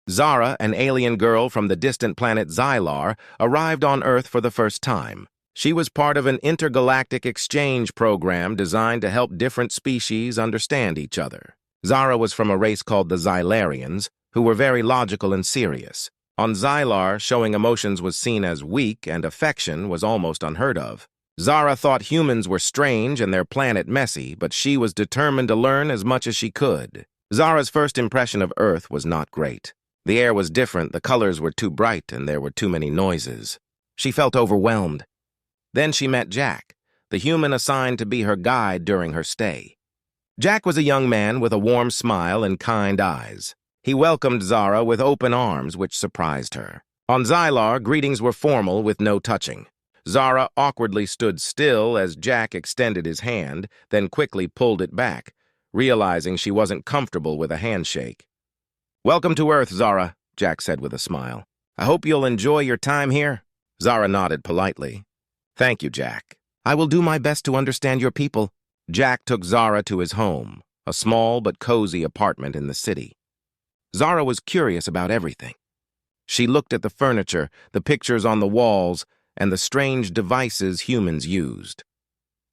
Zara, an alien girl from the distant planet Xylar, arrived on Earth for the first time. She was part of an intergalactic exchange program designed to help different species understand each other. Zara was from a race called the Xylarians, who were very logical and serious. On Xylar, showing emotions was seen as weak and affection was almost unheard of. Zara thought humans were strange and their planet messy, but she was determined to learn as much as she could. Zara's first impression of Earth was not great. The air was different, the colors were too bright, and there were too many noises. She felt overwhelmed. Then she met Jack, the human assigned to be her guide during her stay. Jack was a young man with a warm smile and kind eyes. He welcomed Zara with open arms, which surprised her. On Xylar, greetings were formal with no touching. Zara awkwardly stood still as Jack extended his hand, then quickly pulled it back, realizing she wasn't comfortable with a handshake. "Welcome to Earth, Zara," Jack said with a smile. "I hope you'll enjoy your time here." Zara nodded politely. "Thank you, Jack. I will do my best to understand your people." Jack took Zara to his home, a small but cozy apartment in the city. Zara was curious about everything. She looked at the furniture, the pictures on the walls, and the strange devices humans used.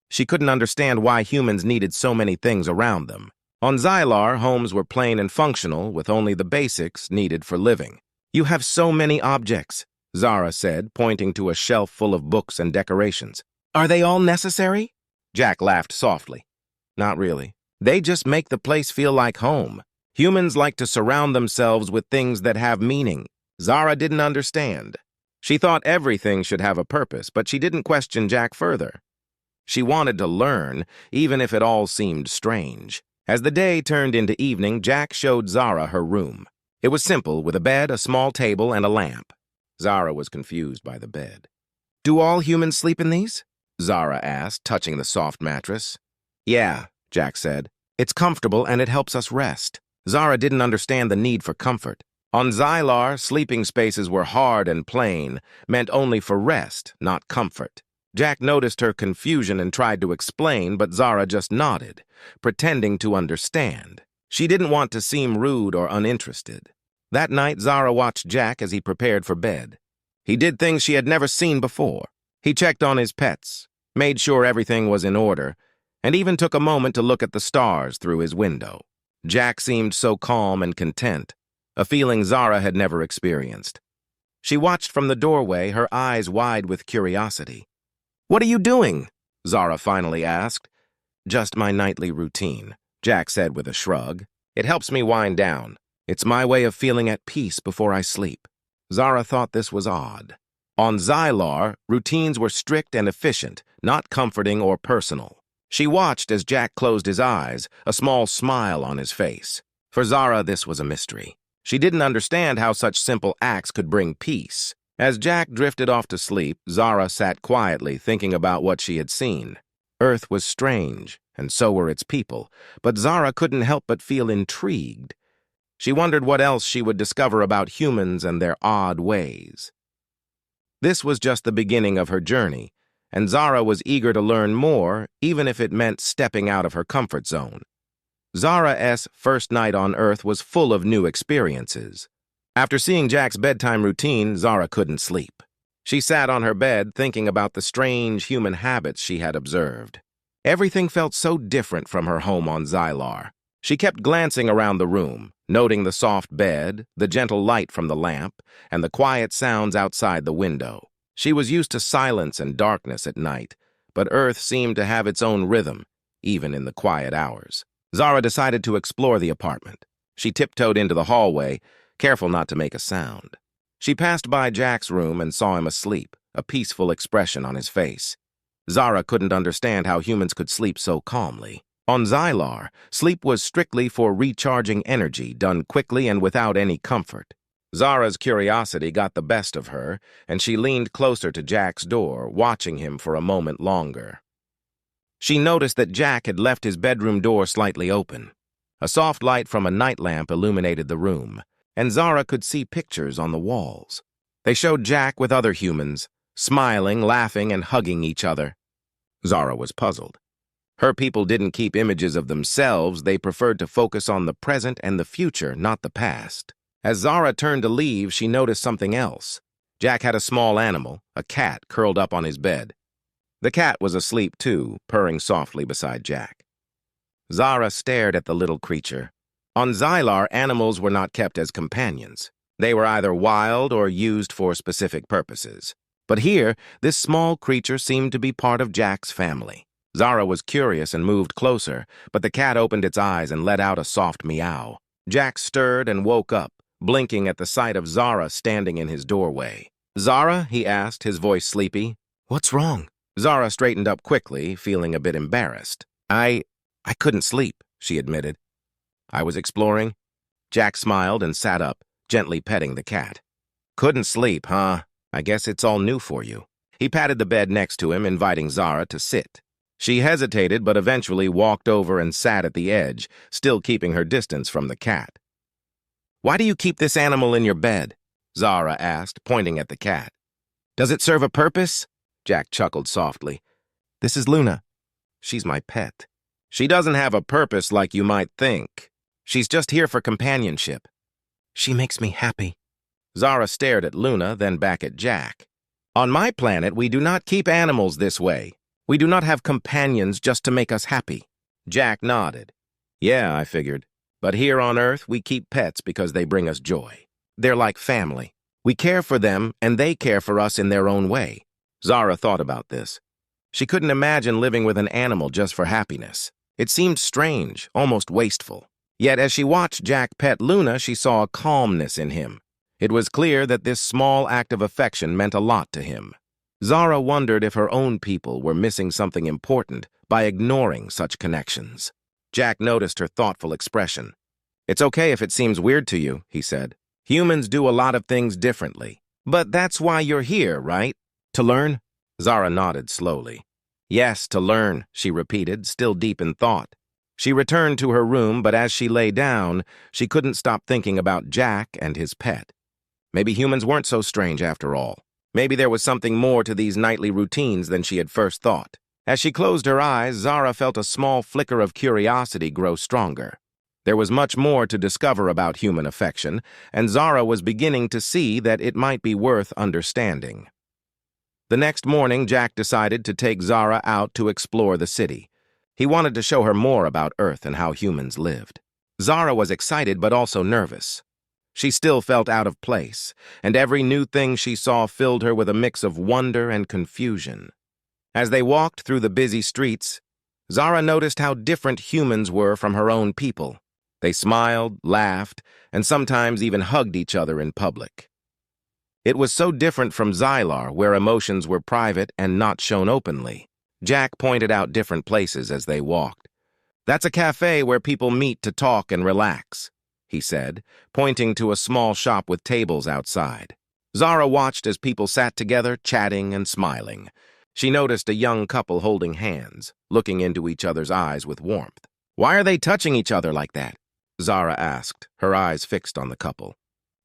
She couldn't understand why humans needed so many things around them. On Xylar, homes were plain and functional, with only the basics needed for living. "You have so many objects," Zara said, pointing to a shelf full of books and decorations. "Are they all necessary?" Jack laughed softly. "Not really. They just make the place feel like home. Humans like to surround themselves with things that have meaning." Zara didn't understand. She thought everything should have a purpose, but she didn't question Jack further. She wanted to learn, even if it all seemed strange. As the day turned into evening, Jack showed Zara her room. It was simple, with a bed, a small table, and a lamp. Zara was confused by the bed. "Do all humans sleep in these?" Zara asked, touching the soft mattress. "Yeah," Jack said. "It's comfortable and it helps us rest." Zara didn't understand the need for comfort. On Xylar, sleeping spaces were hard and plain, meant only for rest, not comfort. Jack noticed her confusion and tried to explain, but Zara just nodded, pretending to understand. She didn't want to seem rude or uninterested. That night, Zara watched Jack as he prepared for bed. He did things she had never seen before. He checked on his pets, made sure everything was in order, and even took a moment to look at the stars through his window. Jack seemed so calm and content, a feeling Zara had never experienced. She watched from the doorway, her eyes wide with curiosity. "What are you doing?" Zara finally asked. "Just my nightly routine," Jack said with a shrug. "It helps me wind down. It's my way of feeling at peace before I sleep." Zara thought this was odd. On Xylar, routines were strict and efficient, not comforting or personal. She watched as Jack closed his eyes, a small smile on his face. For Zara, this was a mystery. She didn't understand how such simple acts could bring peace. As Jack drifted off to sleep, Zara sat quietly thinking about what she had seen. Earth was strange, and so were its people, but Zara couldn't help but feel intrigued. She wondered what else she would discover about humans and their odd ways. This was just the beginning of her journey, and Zara was eager to learn more, even if it meant stepping out of her comfort zone. Zara's first night on Earth was full of new experiences. After seeing Jack's bedtime routine, Zara couldn't sleep. She sat on her bed thinking about the strange human habits she had observed. Everything felt so different from her home on Xylar. She kept glancing around the room, noting the soft bed, the gentle light from the lamp, and the quiet sounds outside the window. She was used to silence and darkness at night, but Earth seemed to have its own rhythm, even in the quiet hours. Zara decided to explore the apartment. She tiptoed into the hallway, careful not to make a sound. She passed by Jack's room and saw him asleep, a peaceful expression on his face. Zara couldn't understand how humans could sleep so calmly. On Xylar, sleep was strictly for recharging energy, done quickly and without any comfort. Zara's curiosity got the best of her, and she leaned closer to Jack's door, watching him for a moment longer. She noticed that Jack had left his bedroom door slightly open. A soft light from a night lamp illuminated the room, and Zara could see pictures on the walls. They showed Jack with other humans, smiling, laughing, and hugging each other. Zara was puzzled. Her people didn't keep images of themselves, they preferred to focus on the present and the future, not the past. As Zara turned to leave, she noticed something else. Jack had a small animal, a cat, curled up on his bed. The cat was asleep too, purring softly beside Jack. Zara stared at the little creature. On Xylar, animals were not kept as companions. They were either wild or used for specific purposes. But here, this small creature seemed to be part of Jack's family. Zara was curious and moved closer, but the cat opened its eyes and let out a soft meow. Jack stirred and woke up, blinking at the sight of Zara standing in his doorway. "Zara?" he asked, his voice sleepy. "What's wrong?" Zara straightened up quickly, feeling a bit embarrassed. I couldn't sleep," she admitted. "I was exploring." Jack smiled and sat up, gently petting the cat. "Couldn't sleep, huh? I guess it's all new for you." He patted the bed next to him, inviting Zara to sit. She hesitated, but eventually walked over and sat at the edge, still keeping her distance from the cat. "Why do you keep this animal in your bed?" Zara asked, pointing at the cat. "Does it serve a purpose?" Jack chuckled softly. "This is Luna. She's my pet. She doesn't have a purpose like you might think. She's just here for companionship. She makes me happy." Zara stared at Luna, then back at Jack. "On my planet, we do not keep animals this way. We do not have companions just to make us happy." Jack nodded. "Yeah, I figured. But here on Earth, we keep pets because they bring us joy. They're like family. We care for them, and they care for us in their own way." Zara thought about this. She couldn't imagine living with an animal just for happiness. It seemed strange, almost wasteful. Yet as she watched Jack pet Luna, she saw a calmness in him. It was clear that this small act of affection meant a lot to him. Zara wondered if her own people were missing something important by ignoring such connections. Jack noticed her thoughtful expression. "It's okay if it seems weird to you," he said. "Humans do a lot of things differently. But that's why you're here, right? To learn?" Zara nodded slowly. "Yes, to learn," she repeated, still deep in thought. She returned to her room, but as she lay down, she couldn't stop thinking about Jack and his pet. Maybe humans weren't so strange after all. Maybe there was something more to these nightly routines than she had first thought. As she closed her eyes, Zara felt a small flicker of curiosity grow stronger. There was much more to discover about human affection, and Zara was beginning to see that it might be worth understanding. The next morning, Jack decided to take Zara out to explore the city. He wanted to show her more about Earth and how humans lived. Zara was excited but also nervous. She still felt out of place, and every new thing she saw filled her with a mix of wonder and confusion. As they walked through the busy streets, Zara noticed how different humans were from her own people. They smiled, laughed, and sometimes even hugged each other in public. It was so different from Xylar, where emotions were private and not shown openly. Jack pointed out different places as they walked. "That's a cafe where people meet to talk and relax," he said, pointing to a small shop with tables outside. Zara watched as people sat together, chatting and smiling. She noticed a young couple holding hands, looking into each other's eyes with warmth. "Why are they touching each other like that?" Zara asked, her eyes fixed on the couple.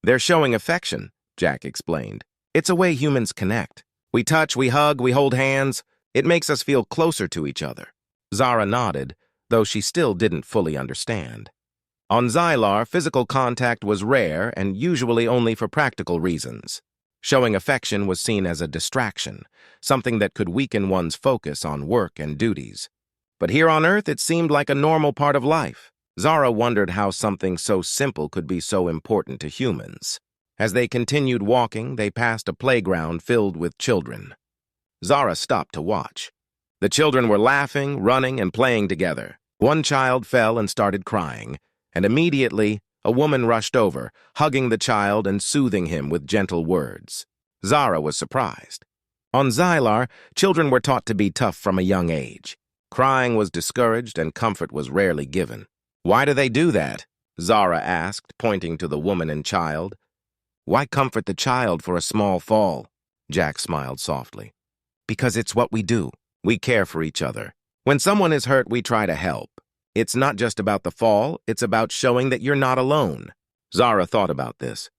"They're showing affection," Jack explained. "It's a way humans connect. We touch, we hug, we hold hands. It makes us feel closer to each other." Zara nodded, though she still didn't fully understand. On Xylar, physical contact was rare and usually only for practical reasons. Showing affection was seen as a distraction, something that could weaken one's focus on work and duties. But here on Earth, it seemed like a normal part of life. Zara wondered how something so simple could be so important to humans. As they continued walking, they passed a playground filled with children. Zara stopped to watch. The children were laughing, running, and playing together. One child fell and started crying, and immediately a woman rushed over, hugging the child and soothing him with gentle words. Zara was surprised. On Xylar, children were taught to be tough from a young age. Crying was discouraged and comfort was rarely given. "Why do they do that?" Zara asked, pointing to the woman and child. "Why comfort the child for a small fall?" Jack smiled softly. "Because it's what we do. We care for each other. When someone is hurt, we try to help. It's not just about the fall, it's about showing that you're not alone." Zara thought about this.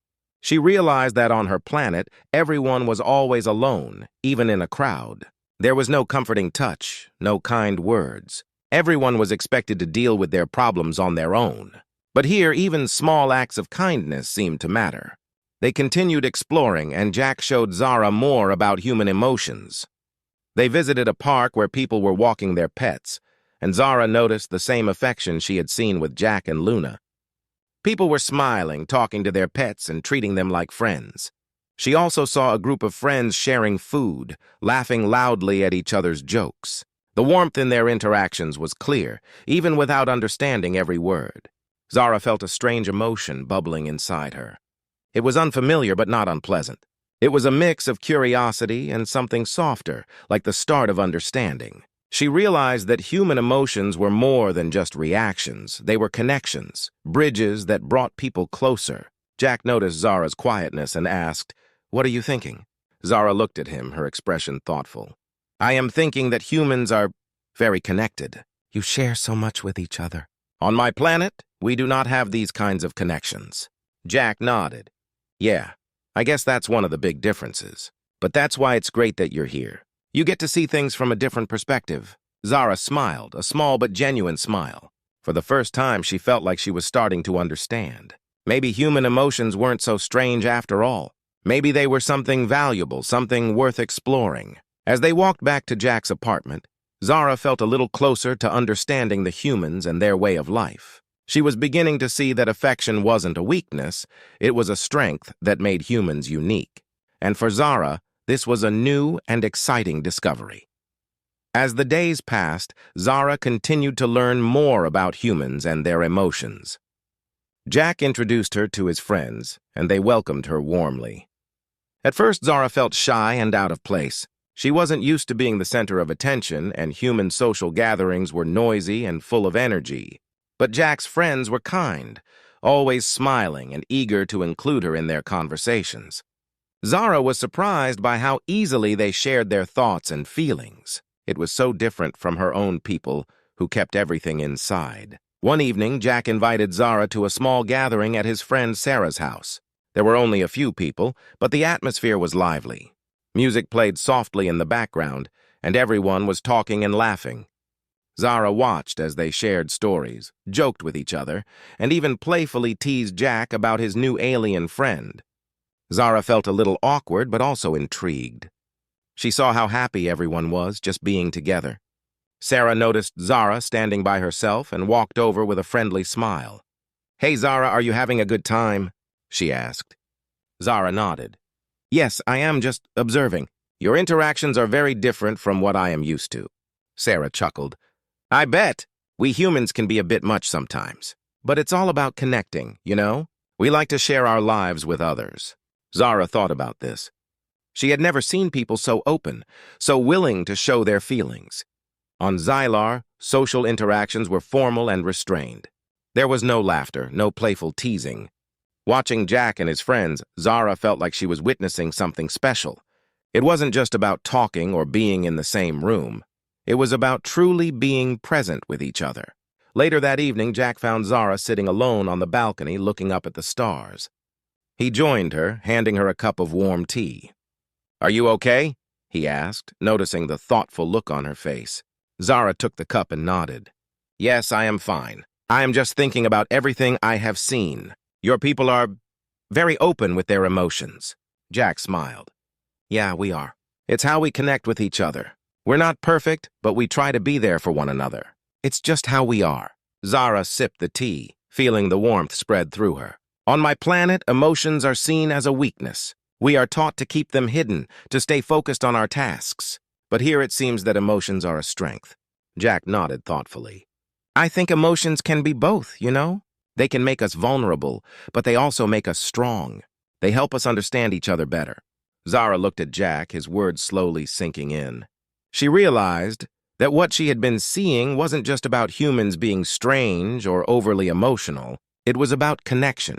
She realized that on her planet, everyone was always alone, even in a crowd. There was no comforting touch, no kind words. Everyone was expected to deal with their problems on their own. But here, even small acts of kindness seemed to matter. They continued exploring, and Jack showed Zara more about human emotions. They visited a park where people were walking their pets, and Zara noticed the same affection she had seen with Jack and Luna. People were smiling, talking to their pets, and treating them like friends. She also saw a group of friends sharing food, laughing loudly at each other's jokes. The warmth in their interactions was clear, even without understanding every word. Zara felt a strange emotion bubbling inside her. It was unfamiliar but not unpleasant. It was a mix of curiosity and something softer, like the start of understanding. She realized that human emotions were more than just reactions. They were connections, bridges that brought people closer. Jack noticed Zara's quietness and asked, "What are you thinking?" Zara looked at him, her expression thoughtful. "I am thinking that humans are very connected. You share so much with each other. On my planet, we do not have these kinds of connections." Jack nodded. "Yeah, I guess that's one of the big differences. But that's why it's great that you're here. You get to see things from a different perspective." Zara smiled, a small but genuine smile. For the first time, she felt like she was starting to understand. Maybe human emotions weren't so strange after all. Maybe they were something valuable, something worth exploring. As they walked back to Jack's apartment, Zara felt a little closer to understanding the humans and their way of life. She was beginning to see that affection wasn't a weakness, it was a strength that made humans unique. And for Zara, this was a new and exciting discovery. As the days passed, Zara continued to learn more about humans and their emotions. Jack introduced her to his friends, and they welcomed her warmly. At first, Zara felt shy and out of place. She wasn't used to being the center of attention, and human social gatherings were noisy and full of energy. But Jack's friends were kind, always smiling and eager to include her in their conversations. Zara was surprised by how easily they shared their thoughts and feelings. It was so different from her own people, who kept everything inside. One evening, Jack invited Zara to a small gathering at his friend Sarah's house. There were only a few people, but the atmosphere was lively. Music played softly in the background, and everyone was talking and laughing. Zara watched as they shared stories, joked with each other, and even playfully teased Jack about his new alien friend. Zara felt a little awkward, but also intrigued. She saw how happy everyone was just being together. Sarah noticed Zara standing by herself and walked over with a friendly smile. "Hey, Zara, are you having a good time?" she asked. Zara nodded. "Yes, I am just observing. Your interactions are very different from what I am used to." Sarah chuckled. "I bet. We humans can be a bit much sometimes. But it's all about connecting, you know? We like to share our lives with others." Zara thought about this. She had never seen people so open, so willing to show their feelings. On Xylar, social interactions were formal and restrained. There was no laughter, no playful teasing. Watching Jack and his friends, Zara felt like she was witnessing something special. It wasn't just about talking or being in the same room. It was about truly being present with each other. Later that evening, Jack found Zara sitting alone on the balcony looking up at the stars. He joined her, handing her a cup of warm tea. "Are you okay?" he asked, noticing the thoughtful look on her face. Zara took the cup and nodded. "Yes, I am fine. I am just thinking about everything I have seen. Your people are very open with their emotions." Jack smiled. "Yeah, we are. It's how we connect with each other. We're not perfect, but we try to be there for one another. It's just how we are." Zara sipped the tea, feeling the warmth spread through her. "On my planet, emotions are seen as a weakness. We are taught to keep them hidden, to stay focused on our tasks. But here it seems that emotions are a strength." Jack nodded thoughtfully. "I think emotions can be both, you know? They can make us vulnerable, but they also make us strong. They help us understand each other better." Zara looked at Jack, his words slowly sinking in. She realized that what she had been seeing wasn't just about humans being strange or overly emotional. It was about connection,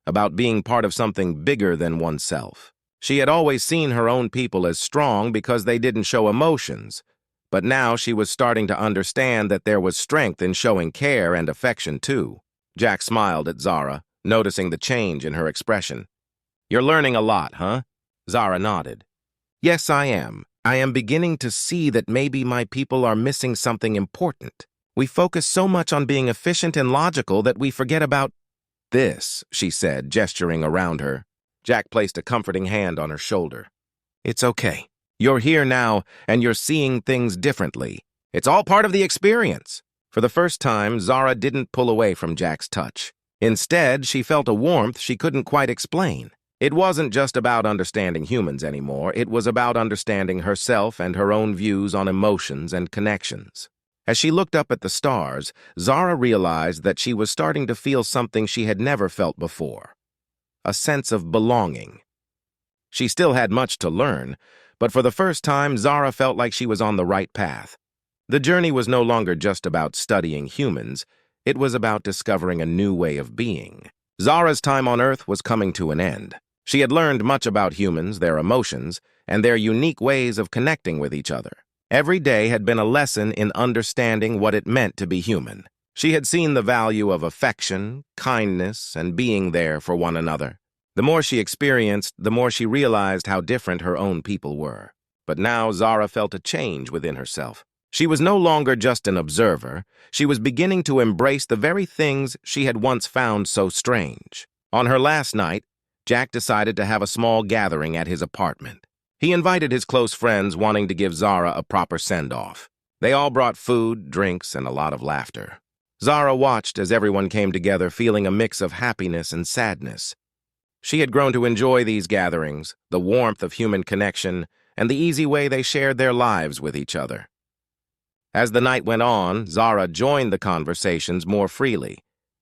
about being part of something bigger than oneself. She had always seen her own people as strong because they didn't show emotions, but now she was starting to understand that there was strength in showing care and affection too. Jack smiled at Zara, noticing the change in her expression. "You're learning a lot, huh?" Zara nodded. "Yes, I am. I am beginning to see that maybe my people are missing something important. We focus so much on being efficient and logical that we forget about this, she said, gesturing around her. Jack placed a comforting hand on her shoulder. It's okay. You're here now, and you're seeing things differently. It's all part of the experience. For the first time, Zara didn't pull away from Jack's touch. Instead, she felt a warmth she couldn't quite explain. It wasn't just about understanding humans anymore. It was about understanding herself and her own views on emotions and connections. As she looked up at the stars, Zara realized that she was starting to feel something she had never felt before. A sense of belonging. She still had much to learn, but for the first time, Zara felt like she was on the right path. The journey was no longer just about studying humans. It was about discovering a new way of being. Zara's time on Earth was coming to an end. She had learned much about humans, their emotions, and their unique ways of connecting with each other. Every day had been a lesson in understanding what it meant to be human. She had seen the value of affection, kindness, and being there for one another. The more she experienced, the more she realized how different her own people were. But now Zara felt a change within herself. She was no longer just an observer. She was beginning to embrace the very things she had once found so strange. On her last night, Jack decided to have a small gathering at his apartment. He invited his close friends, wanting to give Zara a proper send-off. They all brought food, drinks, and a lot of laughter. Zara watched as everyone came together, feeling a mix of happiness and sadness. She had grown to enjoy these gatherings, the warmth of human connection, and the easy way they shared their lives with each other. As the night went on, Zara joined the conversations more freely.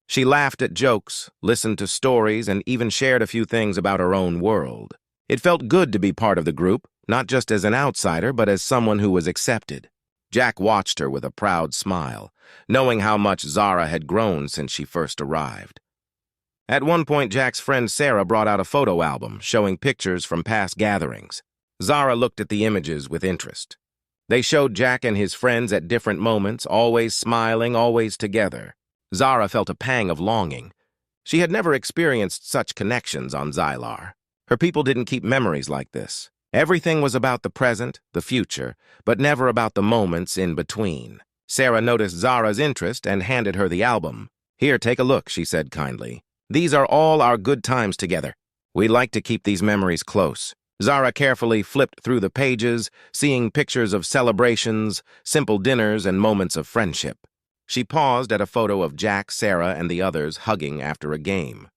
She laughed at jokes, listened to stories, and even shared a few things about her own world. It felt good to be part of the group, not just as an outsider, but as someone who was accepted. Jack watched her with a proud smile, knowing how much Zara had grown since she first arrived. At one point, Jack's friend Sarah brought out a photo album showing pictures from past gatherings. Zara looked at the images with interest. They showed Jack and his friends at different moments, always smiling, always together. Zara felt a pang of longing. She had never experienced such connections on Xylar. Her people didn't keep memories like this. Everything was about the present, the future, but never about the moments in between. Sarah noticed Zara's interest and handed her the album. Here, take a look, she said kindly. These are all our good times together. We'd like to keep these memories close. Zara carefully flipped through the pages, seeing pictures of celebrations, simple dinners, and moments of friendship. She paused at a photo of Jack, Sarah, and the others hugging after a game.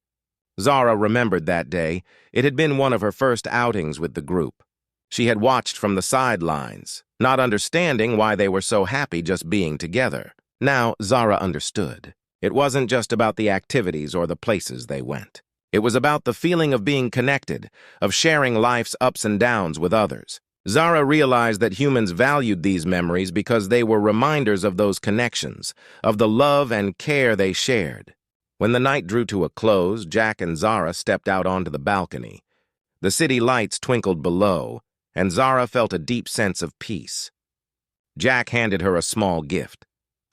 Zara remembered that day. It had been one of her first outings with the group. She had watched from the sidelines, not understanding why they were so happy just being together. Now, Zara understood. It wasn't just about the activities or the places they went. It was about the feeling of being connected, of sharing life's ups and downs with others. Zara realized that humans valued these memories because they were reminders of those connections, of the love and care they shared. When the night drew to a close, Jack and Zara stepped out onto the balcony. The city lights twinkled below, and Zara felt a deep sense of peace. Jack handed her a small gift,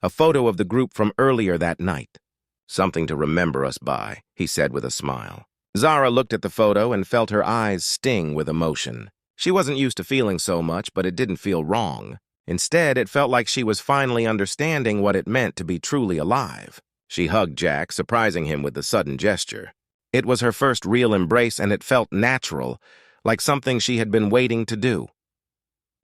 a photo of the group from earlier that night. Something to remember us by, he said with a smile. Zara looked at the photo and felt her eyes sting with emotion. She wasn't used to feeling so much, but it didn't feel wrong. Instead, it felt like she was finally understanding what it meant to be truly alive. She hugged Jack, surprising him with the sudden gesture. It was her first real embrace, and it felt natural, like something she had been waiting to do.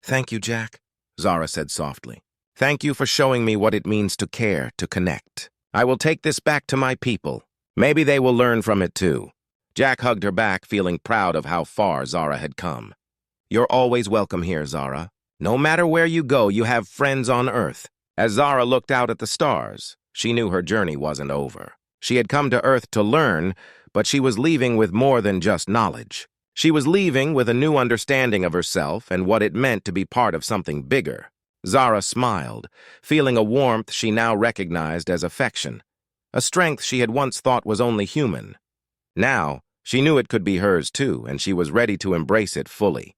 Thank you, Jack, Zara said softly. Thank you for showing me what it means to care, to connect. I will take this back to my people. Maybe they will learn from it too. Jack hugged her back, feeling proud of how far Zara had come. You're always welcome here, Zara. No matter where you go, you have friends on Earth. As Zara looked out at the stars, she knew her journey wasn't over. She had come to Earth to learn, but she was leaving with more than just knowledge. She was leaving with a new understanding of herself and what it meant to be part of something bigger. Zara smiled, feeling a warmth she now recognized as affection, a strength she had once thought was only human. Now, she knew it could be hers too, and she was ready to embrace it fully.